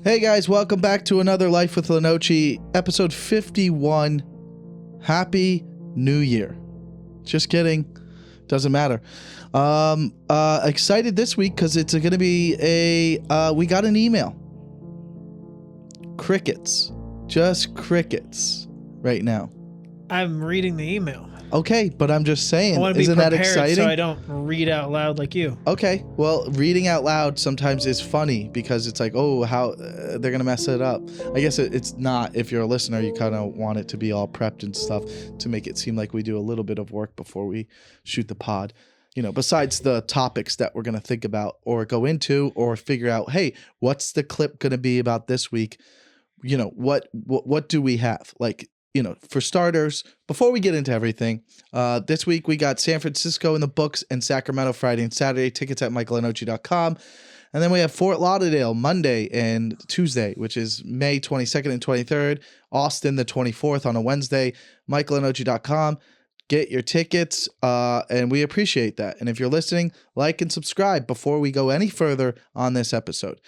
Hey guys, welcome back to another Life with Lenoci, episode 51. Happy New Year. Just kidding. Doesn't matter. Excited this week because it's going to be we got an email. Crickets. Just crickets right now. I'm reading the email. Okay, but I'm just saying, I want to be isn't that prepared exciting? so I don't read out loud like you. Okay, well, reading out loud sometimes is funny because it's like, oh, how they're going to mess it up. I guess it's not. If you're a listener, you kind of want it to be all prepped and stuff to make it seem like we do a little bit of work before we shoot the pod. You know, besides the topics that we're going to think about or go into or figure out, hey, what's the clip going to be about this week? You know, what do we have? Like, you know, for starters, before we get into everything, this week we got San Francisco in the books and Sacramento Friday and Saturday. Tickets at MikeLenoci.com. And then we have Fort Lauderdale Monday and Tuesday, which is May 22nd and 23rd. Austin the 24th on a Wednesday. MikeLenoci.com. Get your tickets, and we appreciate that. And if you're listening, like and subscribe before we go any further on this episode.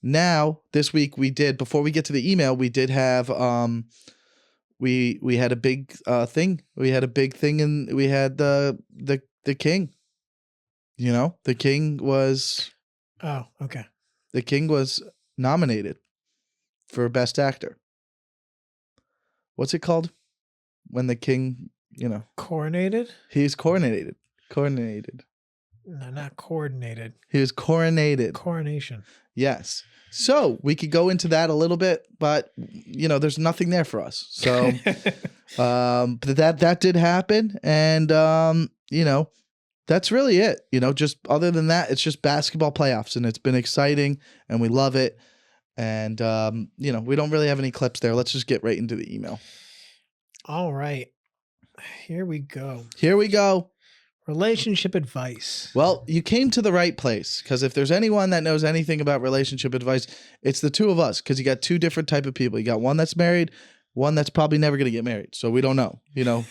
Now, this week we did, before we get to the email, we did have... We had a big thing. We had a big thing, and we had the king. You know, the king was. Oh, okay. The king was nominated for Best Actor. What's it called? When the king, you know, Coronated? he's coronated. Coronated. No, not coordinated. He was coronated. Coronation. Yes. So we could go into that a little bit, but you know, there's nothing there for us. So, but that did happen, and you know, that's really it. You know, just other than that, it's just basketball playoffs, and it's been exciting, and we love it. And you know, we don't really have any clips there. Let's just get right into the email. All right, here we go. Here we go. Relationship advice. Well, you came to the right place, because if there's anyone that knows anything about relationship advice, it's the two of us, because you got two different type of people. You got one that's married, one that's probably never going to get married. So we don't know, you know.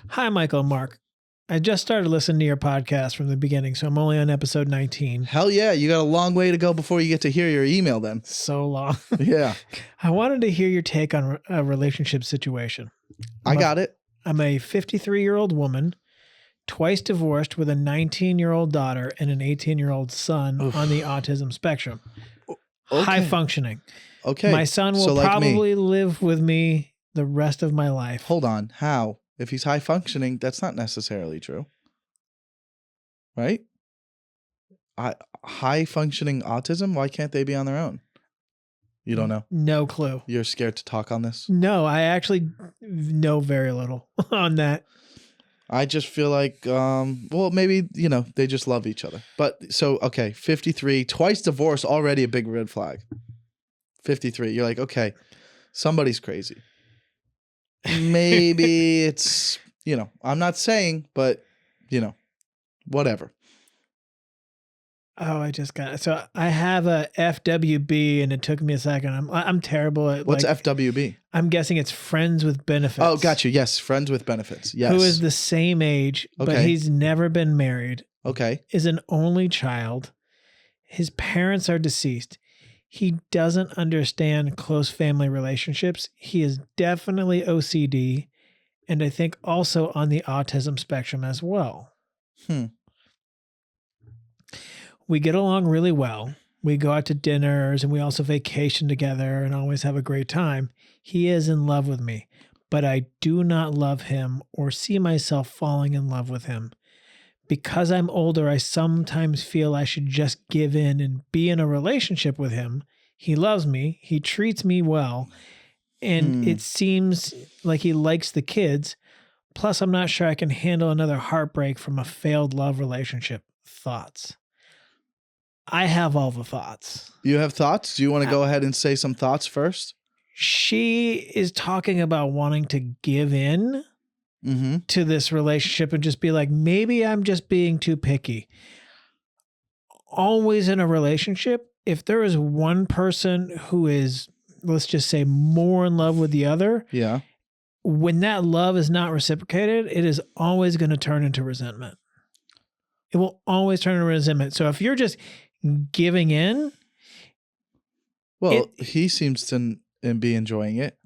Hi, Michael and Mark. I just started listening to your podcast from the beginning, so I'm only on episode 19. Hell yeah. You got a long way to go before you get to hear your email then. So long. Yeah. I wanted to hear your take on a relationship situation. I got it. I'm a 53-year-old woman, twice divorced, with a 19-year-old daughter and an 18-year-old son on the autism spectrum. Okay. High functioning. Okay. My son will like probably live with me the rest of my life. Hold on. How? If he's high functioning, that's not necessarily true. Right? High functioning autism? Why can't they be on their own? You don't know? No clue. You're scared to talk on this? No, I actually know very little on that. I just feel like, well, maybe, you know, they just love each other. But so, okay, 53, twice divorced, already a big red flag. 53, you're like, okay, somebody's crazy. Maybe it's, you know, I'm not saying, but, you know, whatever. Oh, I just got it. So I have a FWB, and it took me a second. I'm terrible at What's FWB? I'm guessing it's friends with benefits. Oh, got you. Yes, friends with benefits. Yes. Who is the same age, but Okay. he's never been married. Okay. Is an only child. His parents are deceased. He doesn't understand close family relationships. He is definitely OCD, and I think also on the autism spectrum as well. We get along really well. We go out to dinners, and we also vacation together and always have a great time. He is in love with me, but I do not love him or see myself falling in love with him. Because I'm older, I sometimes feel I should just give in and be in a relationship with him. He loves me. He treats me well. And it seems like he likes the kids. Plus, I'm not sure I can handle another heartbreak from a failed love relationship. Thoughts? I have all the thoughts. You have thoughts? Do you want to go ahead and say some thoughts first? She is talking about wanting to give in to this relationship and just be like, maybe I'm just being too picky. Always in a relationship, if there is one person who is, let's just say, more in love with the other, yeah, when that love is not reciprocated, it is always going to turn into resentment. It will always turn into resentment. So if you're just giving in, Well, he seems to be enjoying it.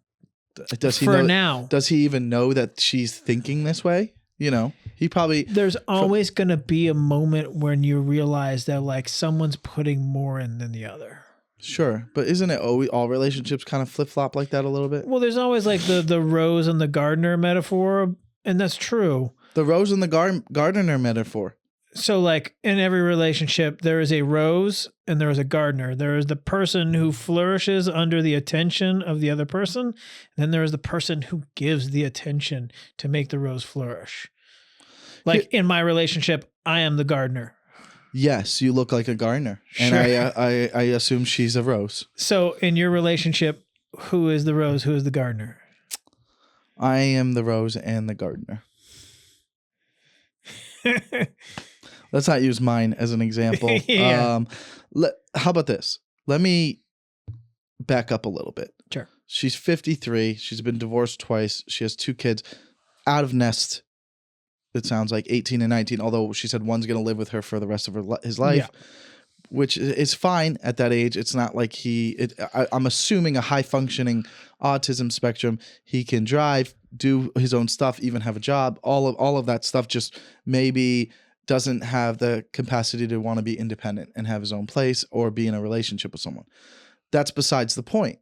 Does he for know? now. Does he even know that she's thinking this way? You know, he probably. There's always going to be a moment when you realize that like someone's putting more in than the other. Sure, but isn't it always all relationships kind of flip flop like that a little bit? Well, there's always like the rose and the gardener metaphor, and that's true. The rose and the gardener metaphor. So like in every relationship, there is a rose and there is a gardener. There is the person who flourishes under the attention of the other person. And then there is the person who gives the attention to make the rose flourish. Like in my relationship, I am the gardener. Yes, you look like a gardener. Sure. And I assume she's a rose. So in your relationship, who is the rose? Who is the gardener? I am the rose and the gardener. Let's not use mine as an example. Yeah. How about this? Let me back up a little bit. Sure. She's 53. She's been divorced twice. She has 2 kids. Out of nest, it sounds like 18 and 19, although she said one's going to live with her for the rest of his life, which is fine at that age. It's not like I'm assuming a high-functioning autism spectrum. He can drive, do his own stuff, even have a job. All of that stuff just maybe doesn't have the capacity to want to be independent and have his own place or be in a relationship with someone. That's besides the point.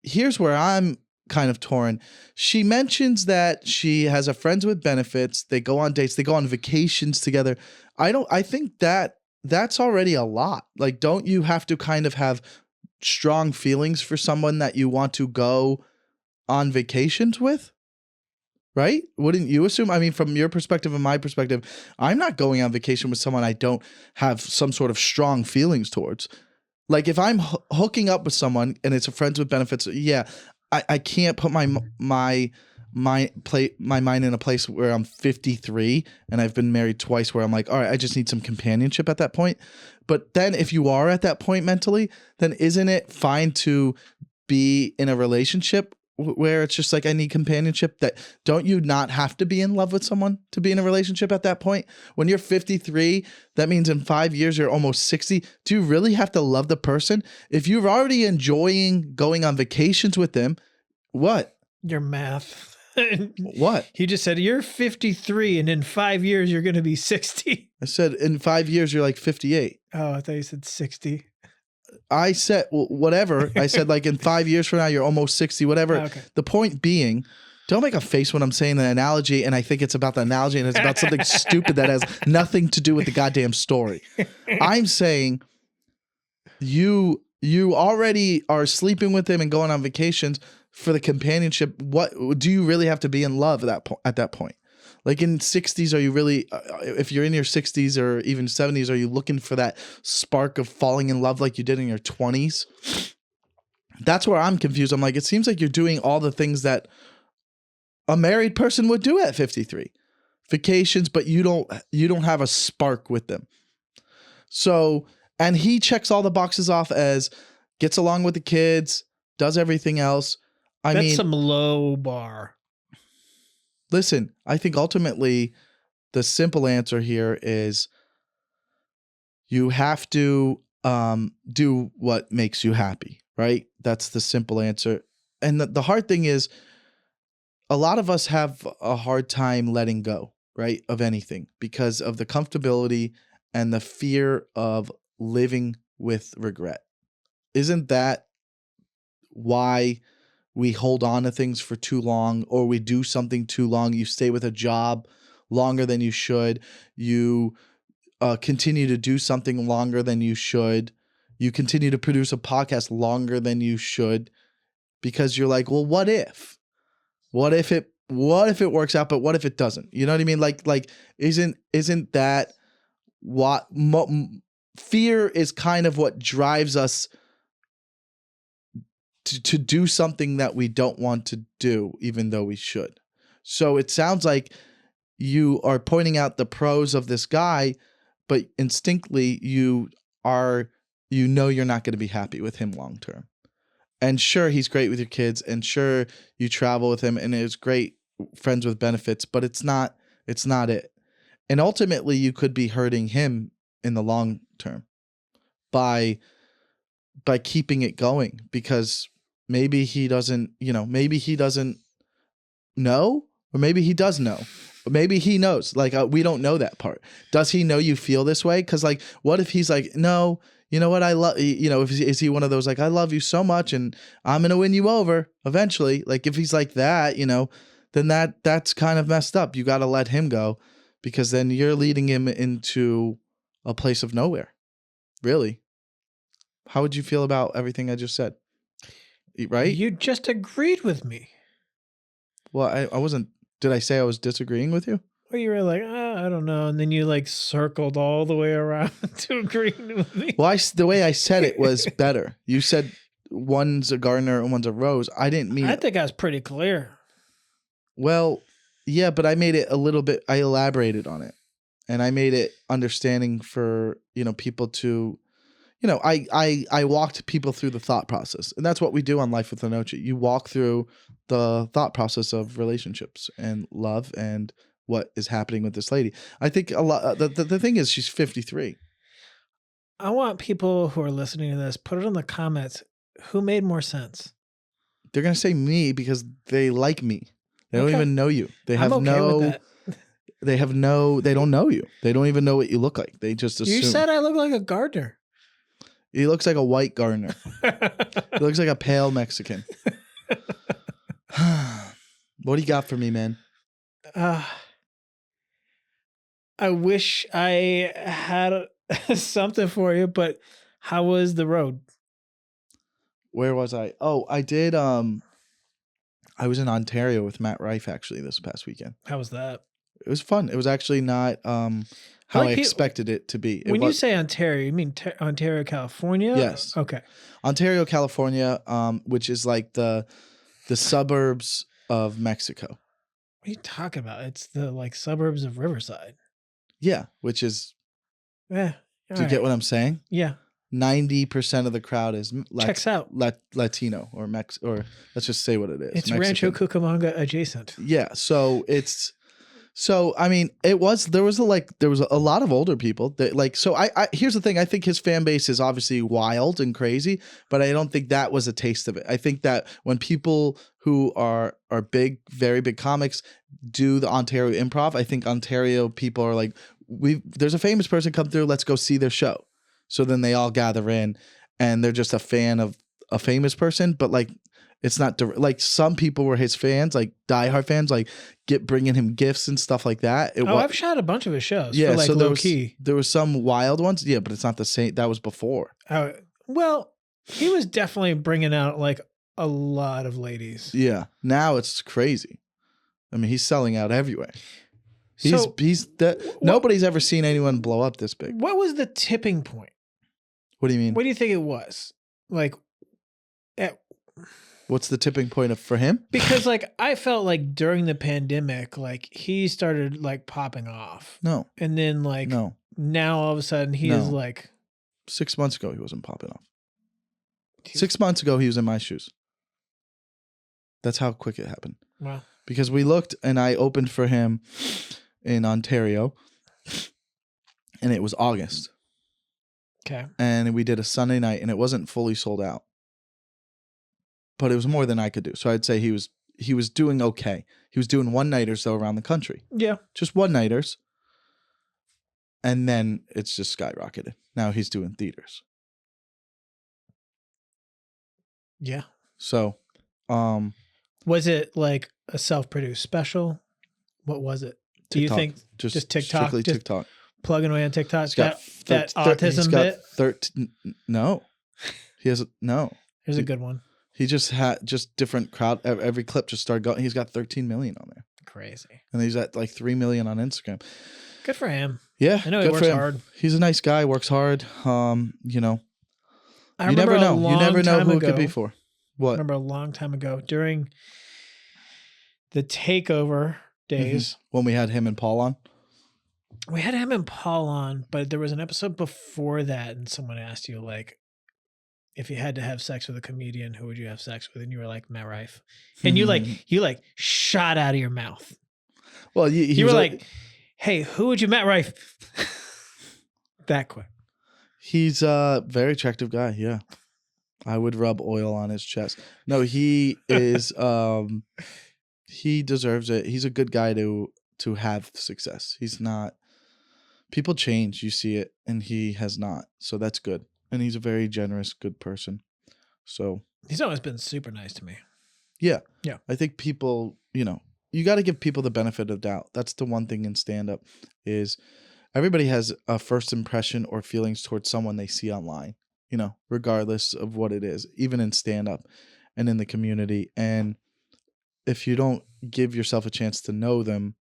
Here's where I'm kind of torn. She mentions that she has a friends with benefits. They go on dates. They go on vacations together. I think that's already a lot. Like, don't you have to kind of have strong feelings for someone that you want to go on vacations with? Right? Wouldn't you assume? I mean, from your perspective and my perspective, I'm not going on vacation with someone I don't have some sort of strong feelings towards. Like if I'm hooking up with someone and it's a friends with benefits, yeah, I can't put my mind in a place where I'm 53 and I've been married twice where I'm like, all right, I just need some companionship at that point. But then if you are at that point mentally, then isn't it fine to be in a relationship where it's just like, I need companionship? That don't you not have to be in love with someone to be in a relationship at that point? When you're 53, that means in 5 years, you're almost 60. Do you really have to love the person? If you're already enjoying going on vacations with them, what? Your math. What? He just said, you're 53 and in 5 years, you're going to be 60. I said, in 5 years, you're like 58. Oh, I thought you said 60. I said, whatever. I said, like, in 5 years from now, you're almost 60, whatever. Okay. The The point being, don't make a face when I'm saying an analogy and I think it's about the analogy and it's about something stupid that has nothing to do with the goddamn story. I'm saying you already are sleeping with him and going on vacations for the companionship. What do you really have to be in love at that point? Like in 60s, are you really, if you're in your 60s or even 70s, are you looking for that spark of falling in love like you did in your 20s? That's where I'm confused. I'm like, it seems like you're doing all the things that a married person would do at 53. Vacations, but you don't have a spark with them. So, and he checks all the boxes off as gets along with the kids, does everything else. That's some low bar. Listen, I think ultimately the simple answer here is you have to do what makes you happy, right? That's the simple answer. And the hard thing is a lot of us have a hard time letting go, right, of anything because of the comfortability and the fear of living with regret. Isn't that why we hold on to things for too long, or we do something too long? You stay with a job longer than you should. You continue to do something longer than you should. You continue to produce a podcast longer than you should because you're like, well, what if? What if it works out, but what if it doesn't? You know what I mean? Like isn't that what fear is kind of what drives us to do something that we don't want to do, even though we should. So it sounds like you are pointing out the pros of this guy, but instinctively you're not going to be happy with him long term. And sure, he's great with your kids, and sure, you travel with him, and it's great friends with benefits, but it's not it. And ultimately, you could be hurting him in the long term by keeping it going, because maybe he doesn't, maybe he doesn't know, or maybe he does know, or maybe he knows. Like, we don't know that part. Does he know you feel this way? Because, like, what if he's like, no, you know what, I love, is he one of those, like, I love you so much and I'm gonna win you over eventually? Like, if he's like that, then that's kind of messed up. You got to let him go, because then you're leading him into a place of nowhere. Really. How would you feel about everything I just said? Right? You just agreed with me. Well, I wasn't. Did I say I was disagreeing with you? Well, you were like, I don't know. And then you like circled all the way around to agreeing with me. Well, the way I said it was better. You said one's a gardener and one's a rose. I didn't mean I think I was pretty clear. Well, yeah, but I made it a little bit, I elaborated on it. And I made it understanding for, people to, I walked people through the thought process. And that's what we do on Life with Lenoci. You walk through the thought process of relationships and love and what is happening with this lady. I think a lot, the thing is, she's 53. I want people who are listening to this, put it in the comments. Who made more sense? They're going to say me because they like me. They don't even know you. They have I'm okay with that. They don't know you. They don't even know what you look like. They just assume. You said I look like a gardener. He looks like a white gardener. He looks like a pale Mexican. What do you got for me, man? I wish I had something for you, but how was the road? Where was I? Oh, I did. I was in Ontario with Matt Rife actually this past weekend. How was that? It was fun. It was actually not how I expected it to be. When you say Ontario, you mean Ontario, California? Yes. Okay. Ontario, California, which is like the suburbs of Mexico. What are you talking about? It's the like suburbs of Riverside. Yeah, which is. Yeah. Do you get what I'm saying? Yeah. 90% of the crowd is checks out Latino or or let's just say what it is. It's Mexican. Rancho Cucamonga adjacent. Yeah, so I mean, there was a lot of older people that like. So I here's the thing. I think his fan base is obviously wild and crazy, but I don't think that was a taste of it. I think that when people who are big, very big comics do the Ontario Improv, I think Ontario people are like, there's a famous person come through, let's go see their show. So then they all gather in and they're just a fan of a famous person, but like it's not like some people were his fans, like diehard fans, like bringing him gifts and stuff like that. I've shot a bunch of his shows. Yeah, for like so low-key. There was some wild ones. Yeah, but it's not the same. That was before. Well, he was definitely bringing out like a lot of ladies. Yeah, now it's crazy. I mean, he's selling out everywhere. Nobody's ever seen anyone blow up this big. What was the tipping point? What do you mean? What do you think it was? Like, what's the tipping point for him? Because like I felt like during the pandemic, like he started like popping off. No. And then like now all of a sudden he is like 6 months ago he wasn't popping off. 6 months ago he was in my shoes. That's how quick it happened. Wow. Because we looked and I opened for him in Ontario and it was August. Okay. And we did a Sunday night and it wasn't fully sold out. But it was more than I could do. So I'd say he was doing okay. He was doing one-nighters though around the country. Yeah. Just one-nighters. And then it's just skyrocketed. Now he's doing theaters. Yeah. So, was it like a self-produced special? What was it? Do TikTok. you think just TikTok? Strictly TikTok. Plugging away on TikTok. That he's autism got bit. No, he has no. Here's a good one. He just had different crowd. Every clip just started going. He's got 13 million on there. Crazy. And he's at like 3 million on Instagram. Good for him. Yeah, I know he works hard. He's a nice guy. Works hard. You never know. You never know who it could be for. What? I remember a long time ago during the takeover days when we had him and Paul on. We had him and Paul on, but there was an episode before that, and someone asked you like, if you had to have sex with a comedian, who would you have sex with? And you were like, Matt Rife, and you shot out of your mouth. Well, you were like, hey, who would you Matt Rife? That quick. He's a very attractive guy. Yeah. I would rub oil on his chest. No, he is he deserves it. He's a good guy to have success. He's not people change, you see it, and he has not. So that's good. And he's a very generous, good person. So He's always been super nice to me. yeah. Yeah. I think people, you got to give people the benefit of doubt. That's the one thing in stand up is everybody has a first impression or feelings towards someone they see online, regardless of what it is, even in stand up and in the community. And if you don't give yourself a chance to know them,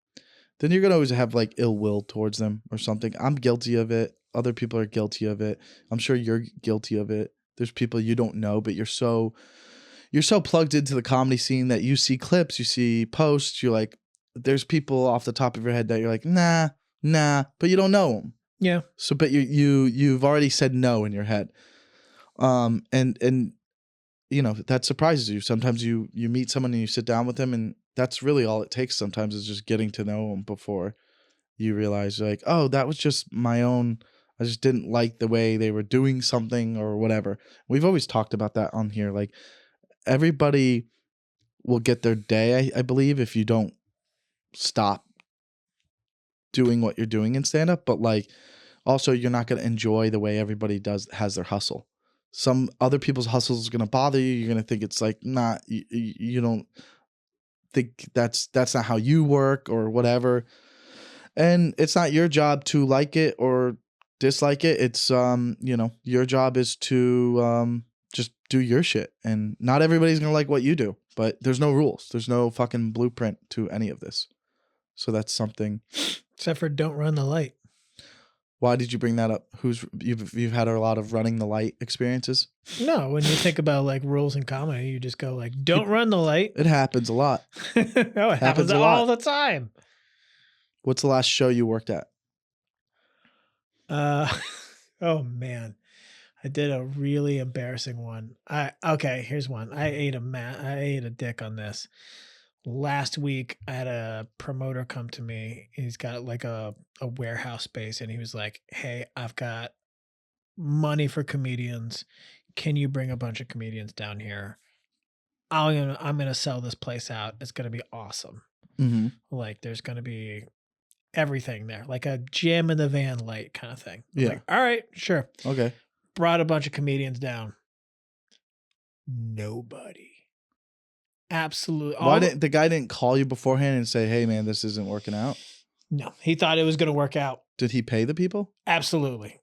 then you're going to always have like ill will towards them or something. I'm guilty of it. Other people are guilty of it. I'm sure you're guilty of it. There's people you don't know, but you're so plugged into the comedy scene that you see clips, you see posts, you're like, there's people off the top of your head that you're like, nah, but you don't know them. Yeah. So, but you've already said no in your head. And that surprises you. Sometimes you meet someone and you sit down with them, and that's really all it takes sometimes is just getting to know them before you realize like, oh, that was just my own. I just didn't like the way they were doing something or whatever. We've always talked about that on here. Like everybody will get their day, I believe, if you don't stop doing what you're doing in stand up. But like also you're not going to enjoy the way everybody has their hustle. Some other people's hustle is going to bother you. You're going to think it's like, not, you don't think that's not how you work or whatever. And it's not your job to like it or dislike it. It's, your job is to just do your shit. And not everybody's going to like what you do, but there's no rules. There's no fucking blueprint to any of this. So that's something. Except for don't run the light. Why did you bring that up? You've had a lot of running the light experiences? No, when you think about like rules in comedy, you just go like, don't run the light. It happens a lot. Oh, it happens a lot. all the time. What's the last show you worked at? Oh man, I did a really embarrassing one. Okay, here's one. I ate a dick on this. Last week, I had a promoter come to me. He's got like a warehouse space, and he was like, "Hey, I've got money for comedians. Can you bring a bunch of comedians down here? I'm gonna sell this place out. It's gonna be awesome. Mm-hmm. Like, there's gonna be everything there, like a jam in the van light kind of thing." I'm Yeah. like, all right, sure. Okay. Brought a bunch of comedians down. Nobody. Absolutely. Why didn't the guy call you beforehand and say, "Hey, man, this isn't working out"? No, he thought it was going to work out. Did he pay the people? Absolutely.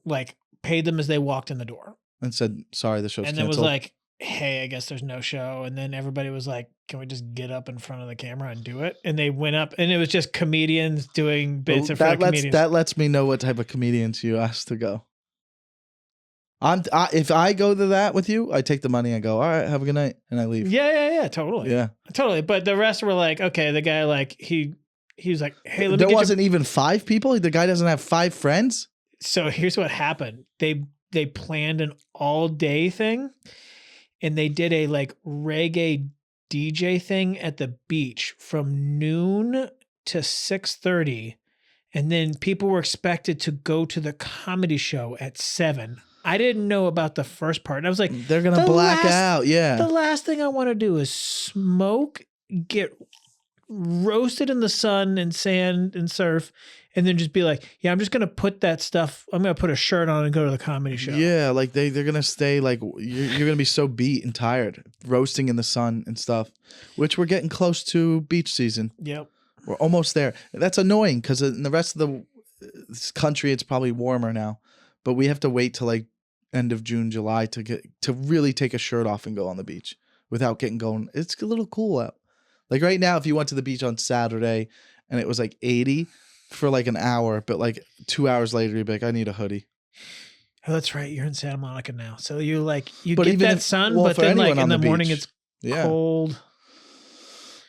Like paid them as they walked in the door. And said, "Sorry, the show's and canceled." then was like, "Hey, I guess there's no show." And then everybody was like, "Can we just get up in front of the camera and do it?" And they went up, and it was just comedians doing bits in front of comedians. That lets me know what type of comedians you asked to go. If I go to that with you, I take the money and go, all right, have a good night, and I leave. Yeah, totally. Yeah, totally. But the rest were like, okay, the guy like he was like, "Hey, let me." There wasn't even 5 people. The guy doesn't have 5 friends. So here's what happened. They planned an all day thing, and they did a like reggae DJ thing at the beach from noon to 6:30, and then people were expected to go to the comedy show at 7. I didn't know about the first part. And I was like, they're going to black out. Yeah. The last thing I want to do is smoke, get roasted in the sun and sand and surf, and then just be like, yeah, I'm just going to put that stuff. I'm going to put a shirt on and go to the comedy show. Yeah. Like they're going to stay like, you're going to be so beat and tired roasting in the sun and stuff, which we're getting close to beach season. Yep. We're almost there. That's annoying because in the rest of the country, it's probably warmer now, but we have to wait till like end of June, July to really take a shirt off and go on the beach without getting going. It's a little cool out. Like right now, if you went to the beach on Saturday and it was like 80 for like an hour, but like 2 hours later, you'd be like, I need a hoodie. Oh, that's right. You're in Santa Monica now. So you get that sun, but then like in the morning beach, it's cold.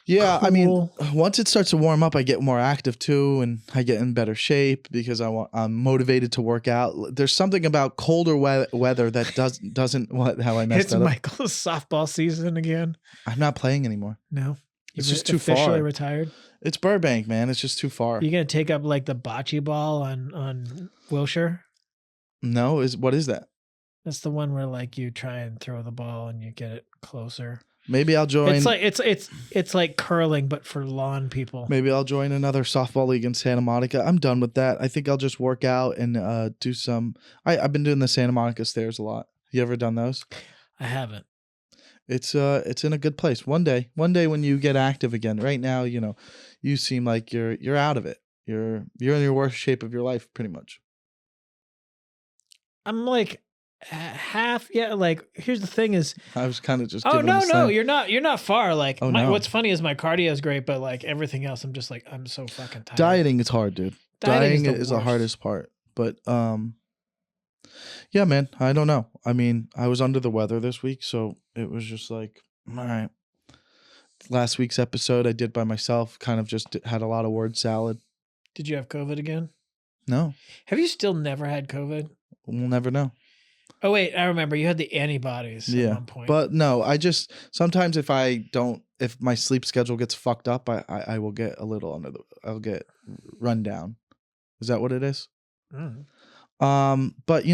Yeah, cool. I mean, once it starts to warm up, I get more active too, and I get in better shape because I'm motivated to work out. There's something about colder weather that doesn't how I messed it's that up. It's Michael's softball season again. I'm not playing anymore. No, it's just too far. Officially retired. It's Burbank, man. It's just too far. You're gonna take up like the bocce ball on Wilshire. No, what is that? That's the one where like you try and throw the ball and you get it closer. Maybe I'll join. It's like it's like curling, but for lawn people. Maybe I'll join another softball league in Santa Monica. I'm done with that. I think I'll just work out and do some. I've been doing the Santa Monica stairs a lot. You ever done those? I haven't. It's in a good place. One day when you get active again. Right now, you seem like you're out of it. You're in your worst shape of your life, pretty much. I'm like half. Yeah. Like here's the thing is. I was kind of just. Oh giving no, you're not. You're not far. Like no. What's funny is my cardio is great, but like everything else, I'm just like I'm so fucking tired. Dieting is hard, dude. Dieting is the hardest part. But yeah, man. I don't know. I mean, I was under the weather this week, so it was just like, all right. Last week's episode I did by myself. Kind of just had a lot of word salad. Did you have COVID again? No. Have you still never had COVID? We'll never know. Oh wait, I remember you had the antibodies at one point. But no, I just sometimes if my sleep schedule gets fucked up, I will get a little I'll get run down. Is that what it is? Mm. But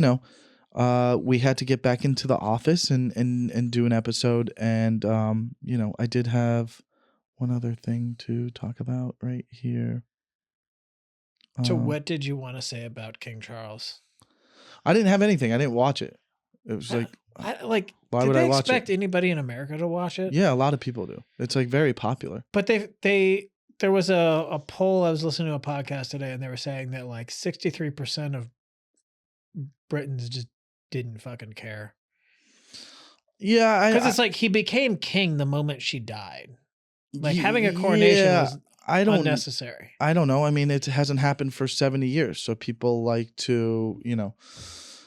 we had to get back into the office and do an episode, and I did have one other thing to talk about right here. So what did you want to say about King Charles? I didn't have anything. I didn't watch it. It was like, why would I watch it? Expect anybody in America to watch it? Yeah, a lot of people do. It's like very popular. But there was a poll. I was listening to a podcast today, and they were saying that like 63% of Britons just didn't fucking care. Yeah, because it's like he became king the moment she died. Like having a coronation was unnecessary. I don't know. I mean, it hasn't happened for 70 years, so people like to,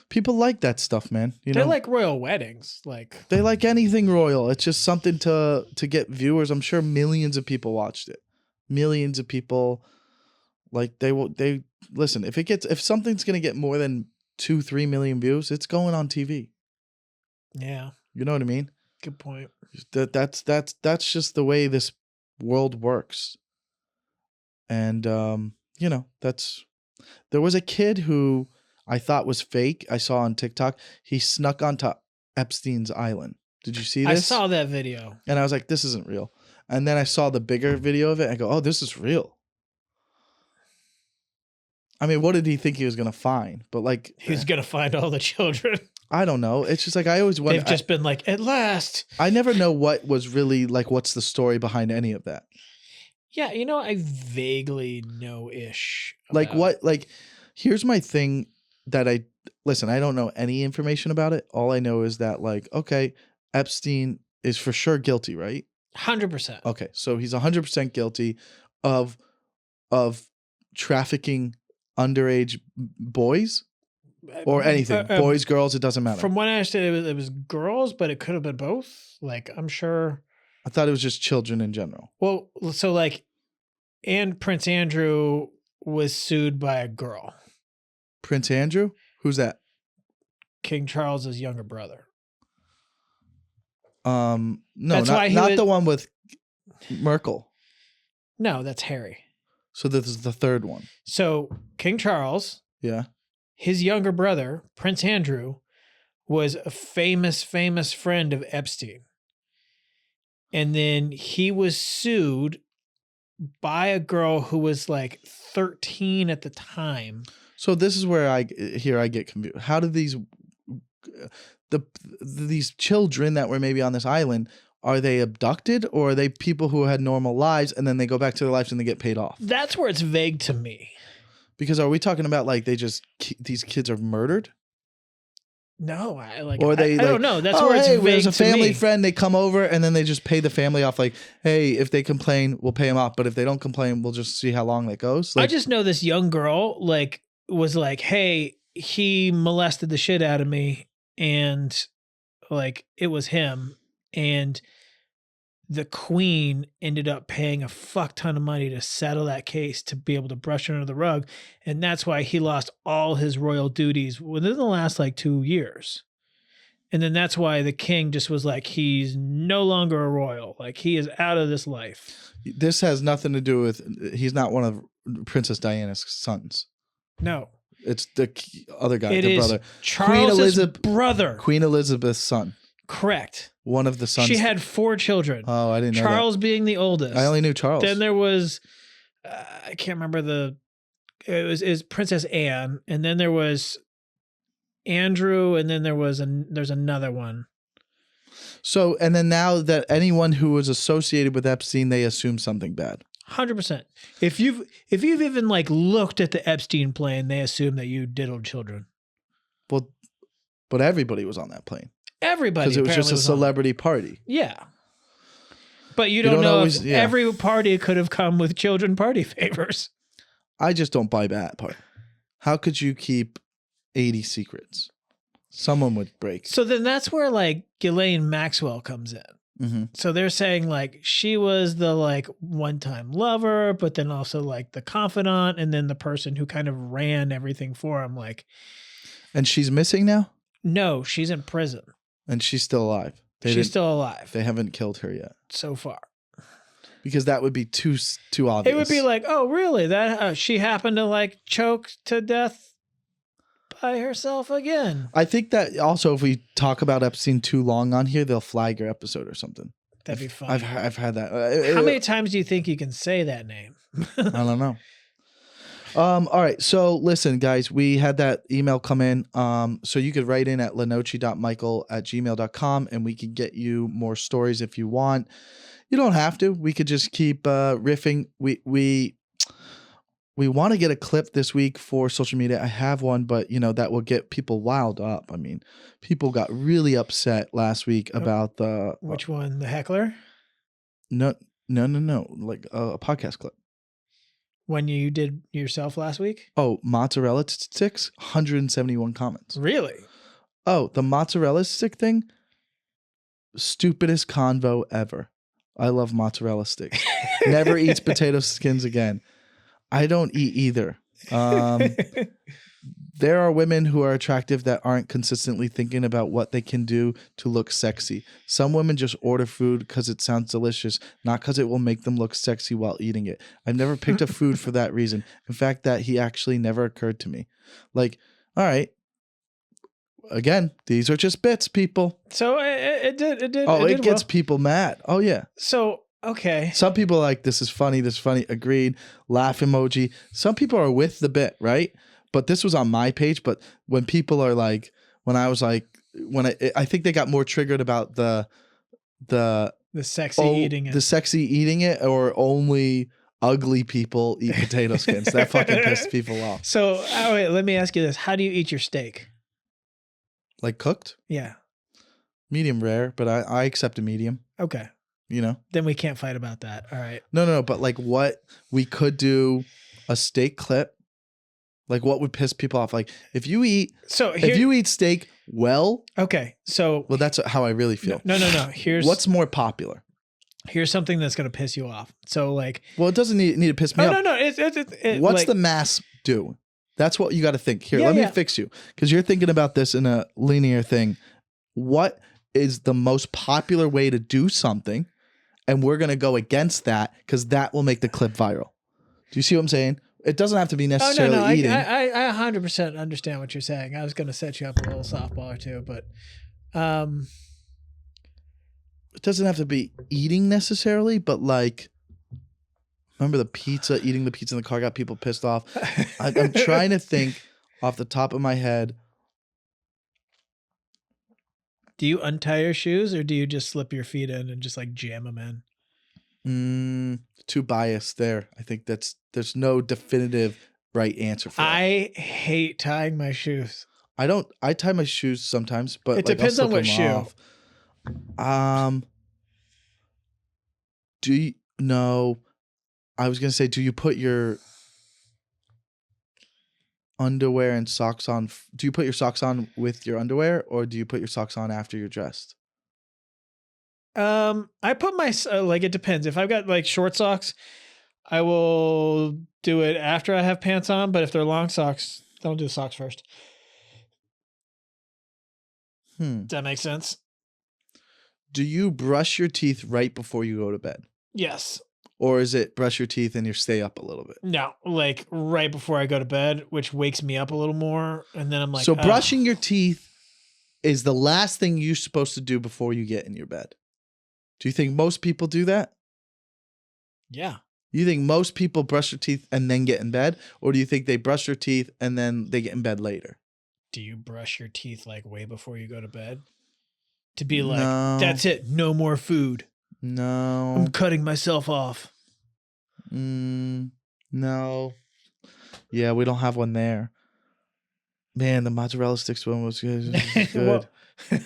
people like that stuff, man. They like royal weddings. Like they like anything royal. It's just something to get viewers. I'm sure millions of people watched it. Millions of people, like they listen. If something's gonna get more than 2-3 million views, it's going on TV. Yeah, you know what I mean. Good point. That's just the way this world works. And there was a kid who I thought was fake. I saw on TikTok. He snuck onto Epstein's island. Did you see this? I saw that video. And I was like, this isn't real. And then I saw the bigger video of it. I go, oh, this is real. I mean, what did he think he was going to find? But like, he's going to find all the children. I don't know. It's just like, I always wonder. They've just been like, at last. I never know what was really like, what's the story behind any of that? Yeah. I vaguely know-ish. Like here's my thing that I don't know any information about it. All I know is that like, okay, Epstein is for sure guilty, right? 100%. Okay. So he's 100% guilty of trafficking underage boys or anything, boys, girls, it doesn't matter. From what I understand, it was girls, but it could have been both. Like, I'm sure. I thought it was just children in general. Well, so like, and Prince Andrew was sued by a girl. Prince Andrew? Who's that? King Charles's younger brother. No, not the one with Merkel. No, that's Harry. So this is the third one. So King Charles, yeah, his younger brother, Prince Andrew, was a famous friend of Epstein. And then he was sued by a girl who was like 13 at the time. So this is where I get confused. How do these children that were maybe on this island, are they abducted or are they people who had normal lives and then they go back to their lives and they get paid off? That's where it's vague to me. Because are we talking about like these kids are murdered? No, I don't know. That's where it's vague there's a family to me. friend, they come over and then they just pay the family off. Like, hey, if they complain, we'll pay them off. But if they don't complain, we'll just see how long that goes. Like, I just know this young girl like was like, hey, he molested the shit out of me, and like it was him, and the queen ended up paying a fuck ton of money to settle that case to be able to brush it under the rug. And that's why he lost all his royal duties within the last like 2 years. And then that's why the king just was like, he's no longer a royal. Like he is out of this life. This has nothing to do with, he's not one of Princess Diana's sons. No. It's the other guy, It the is brother. Charles's brother. Queen Elizabeth's son. Correct. One of the sons. She had 4 children. Oh, I didn't know Charles being the oldest. I only knew Charles. Then there was, I can't remember it was Princess Anne, and then there was Andrew, and then there's another one. So, and then now that anyone who was associated with Epstein, they assume something bad. 100%. If you've even like looked at the Epstein plane, they assume that you diddled children. Well, but everybody was on that plane. Everybody, because it was just a celebrity party. Yeah, but you don't know always, if every party could have come with children party favors. I just don't buy that part. How could you keep 80 secrets? Someone would break. So then that's where like Ghislaine Maxwell comes in. Mm-hmm. So they're saying like she was the like one-time lover, but then also like the confidant, and then the person who kind of ran everything for him. And she's missing now? No, she's in prison. And she's still alive. She's still alive. They haven't killed her yet. So far. Because that would be too obvious. It would be like, oh, really? That she happened to like choke to death by herself again. I think that also if we talk about Epstein too long on here, they'll flag your episode or something. That'd be fun. I've had that. How many times do you think you can say that name? I don't know. All right. So listen, guys, we had that email come in. So you could write in at lenoci.michael@gmail.com and we can get you more stories if you want. You don't have to. We could just keep riffing. We want to get a clip this week for social media. I have one, but that will get people wild up. I mean, people got really upset last week about the which one? The heckler? No. Like a podcast clip. When you did yourself last week? Oh, mozzarella sticks, 171 comments. Really? Oh, the mozzarella stick thing? Stupidest convo ever. I love mozzarella sticks. Never eats potato skins again. I don't eat either. There are women who are attractive that aren't consistently thinking about what they can do to look sexy. Some women just order food because it sounds delicious, not because it will make them look sexy while eating it. I've never picked a food for that reason. In fact, that he actually never occurred to me. Like, all right. Again, these are just bits, people. So it did. Oh, it gets people mad. Oh, yeah. So, okay. Some people are like, this is funny. Agreed. Laugh emoji. Some people are with the bit, right? But this was on my page. But when people are like, I think they got more triggered about the sexy eating it. The sexy eating it, or only ugly people eat potato skins. That fucking pissed people off. So, wait, let me ask you this. How do you eat your steak? Like cooked? Yeah. Medium rare, but I accept a medium. Okay. Then we can't fight about that. All right. No. But like what we could do a steak clip. Like what would piss people off? Like if you eat steak well. Okay. So. Well, that's how I really feel. No. Here's. What's more popular? Here's something that's going to piss you off. So like. Well, it doesn't need to piss me off. No. What's like, the mass do? That's what you got to think. Here, let me fix you. Because you're thinking about this in a linear thing. What is the most popular way to do something? And we're going to go against that because that will make the clip viral. Do you see what I'm saying? It doesn't have to be necessarily eating. I 100% understand what you're saying. I was going to set you up a little softball or two, but it doesn't have to be eating necessarily, but like, remember eating the pizza in the car got people pissed off. I'm trying to think off the top of my head. Do you untie your shoes or do you just slip your feet in and just like jam them in? Too biased there. I think there's no definitive right answer for that. I hate tying my shoes. I tie my shoes sometimes, but it depends on what shoe. I was going to say, do you put your underwear and socks on? Do you put your socks on with your underwear or do you put your socks on after you're dressed? I put my, it depends. If I've got like short socks, I will do it after I have pants on. But if they're long socks, don't do the socks first. Does that make sense? Do you brush your teeth right before you go to bed? Yes. Or is it brush your teeth and you stay up a little bit? No, like right before I go to bed, which wakes me up a little more. And then I'm like, So "Ugh." brushing your teeth is the last thing you're supposed to do before you get in your bed. Do you think most people do that? Yeah. You think most people brush their teeth and then get in bed? Or do you think they brush their teeth and then they get in bed later? Do you brush your teeth like way before you go to bed? To be like, No. that's it, no more food. No. I'm cutting myself off. No. Yeah, we don't have one there. Man, the mozzarella sticks one was good. It was good.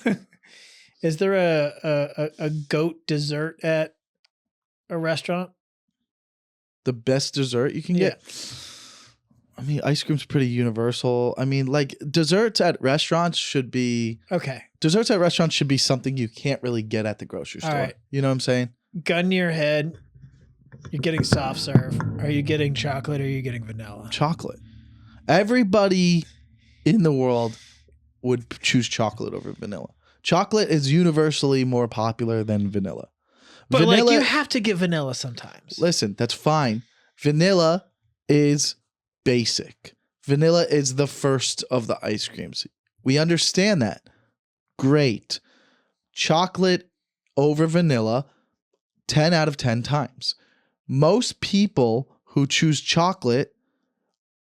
Well, is there a goat dessert at a restaurant? The best dessert you can get? I mean, ice cream's pretty universal. I mean, like desserts at restaurants should be Okay. Desserts at restaurants should be something you can't really get at the grocery store. right. You know what I'm saying? Gun to your head. You're getting soft serve. Are you getting chocolate or are you getting vanilla? Chocolate. Everybody in the world would choose chocolate over vanilla. Chocolate is universally more popular than vanilla. But vanilla, like you have to get vanilla sometimes. Listen, that's fine. Vanilla is basic. Vanilla is the first of the ice creams. We understand that. Great. Chocolate over vanilla, 10 out of 10 times. Most people who choose chocolate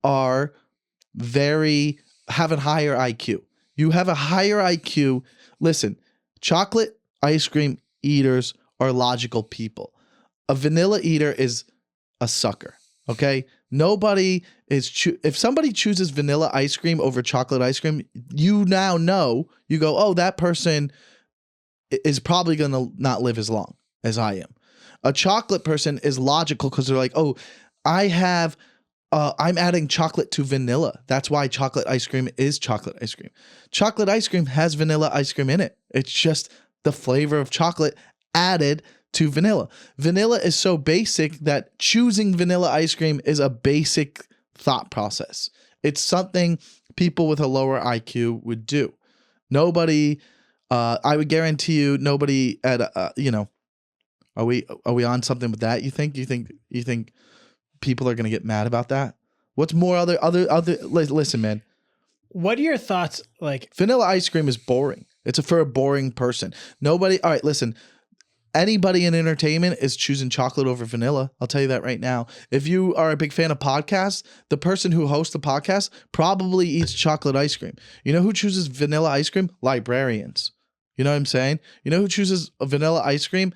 are have a higher IQ. You have a higher IQ. Listen, chocolate ice cream eaters are logical people. A vanilla eater is a sucker. Okay? Nobody is if somebody chooses vanilla ice cream over chocolate ice cream, you now know, you go, "Oh, that person is probably going to not live as long as I am." A chocolate person is logical because they're like, "Oh, I'm adding chocolate to vanilla. That's why chocolate ice cream is chocolate ice cream." Chocolate ice cream has vanilla ice cream in it. It's just the flavor of chocolate added to vanilla. Vanilla is so basic that choosing vanilla ice cream is a basic thought process. It's something people with a lower IQ would do. Nobody, I would guarantee you, nobody at are we on something with that? You think people are gonna get mad about that? What's more other? Listen, man. What are your thoughts? Like vanilla ice cream is boring. It's for a boring person. Nobody. All right, listen. Anybody in entertainment is choosing chocolate over vanilla. I'll tell you that right now. If you are a big fan of podcasts, the person who hosts the podcast probably eats chocolate ice cream. You know who chooses vanilla ice cream? Librarians. You know what I'm saying? You know who chooses a vanilla ice cream?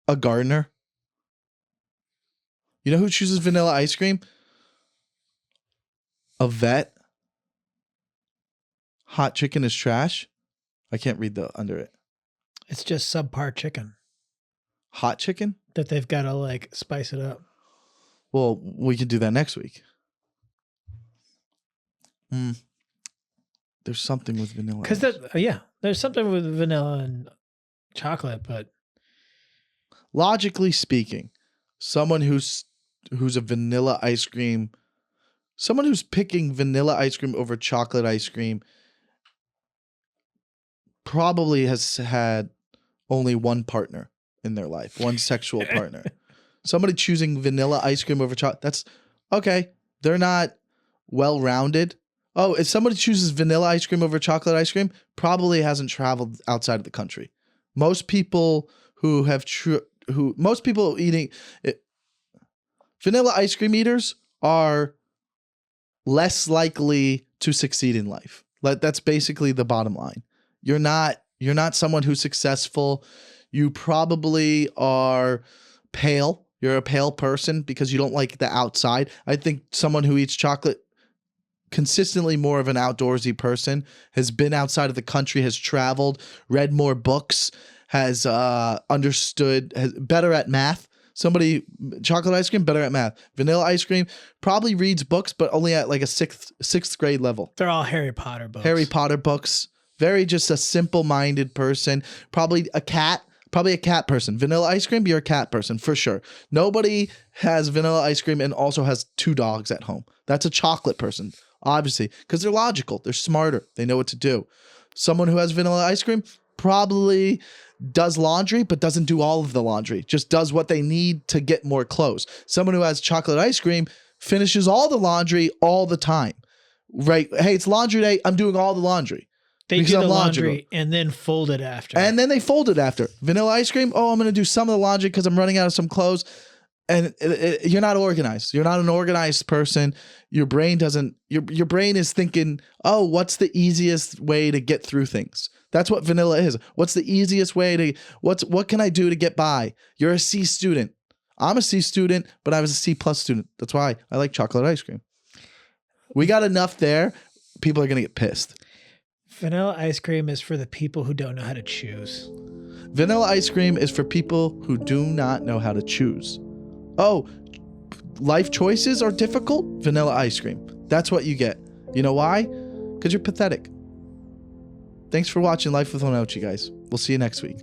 A gardener. You know who chooses vanilla ice cream? A vet. Hot chicken is trash. I can't read the under it. it's just subpar chicken Hot chicken? that they've got to like spice it up. Well, we can do that next week. There's something with vanilla. Because there's something with vanilla and chocolate, but logically speaking, someone who's a vanilla ice cream, someone who's picking vanilla ice cream over chocolate ice cream probably has had only one partner in their life, one sexual partner. Somebody choosing vanilla ice cream over chocolate, that's okay. They're not well-rounded. Oh, if somebody chooses vanilla ice cream over chocolate ice cream, probably hasn't traveled outside of the country. Most people who have most people eating vanilla ice cream eaters are less likely to succeed in life. That's basically the bottom line. You're not someone who's successful. You probably are pale. You're a pale person because you don't like the outside. I think someone who eats chocolate, consistently more of an outdoorsy person, has been outside of the country, has traveled, read more books, has understood, has better at math. Somebody, chocolate ice cream, better at math. Vanilla ice cream probably reads books, but only at like a sixth grade level. they're all Harry Potter books. Harry Potter books. Very just a simple-minded person. Probably a cat person. Vanilla ice cream, you're a cat person for sure. Nobody has vanilla ice cream and also has 2 dogs at home. That's a chocolate person, obviously, because they're logical. They're smarter. They know what to do. Someone who has vanilla ice cream, probably does laundry, but doesn't do all of the laundry, just does what they need to get more clothes. Someone who has chocolate ice cream finishes all the laundry all the time, right? Hey, it's laundry day. I'm doing all the laundry. They because do the I'm laundry and then fold it after. And then they fold it after. Vanilla ice cream. Oh, I'm going to do some of the laundry because I'm running out of some clothes. And you're not organized. You're not an organized person. Your brain doesn't, your brain is thinking, oh, what's the easiest way to get through things? That's what vanilla is. What's the easiest way to, what can I do to get by? You're a C student. I'm a C student, but I was a C plus student. That's why I like chocolate ice cream. We got enough there. People are going to get pissed. Vanilla ice cream is for the people who don't know how to choose. Vanilla ice cream is for people who do not know how to choose. Oh, life choices are difficult? Vanilla ice cream. That's what you get. You know why? Because you're pathetic. Thanks for watching Life with Lenoci, guys. We'll see you next week.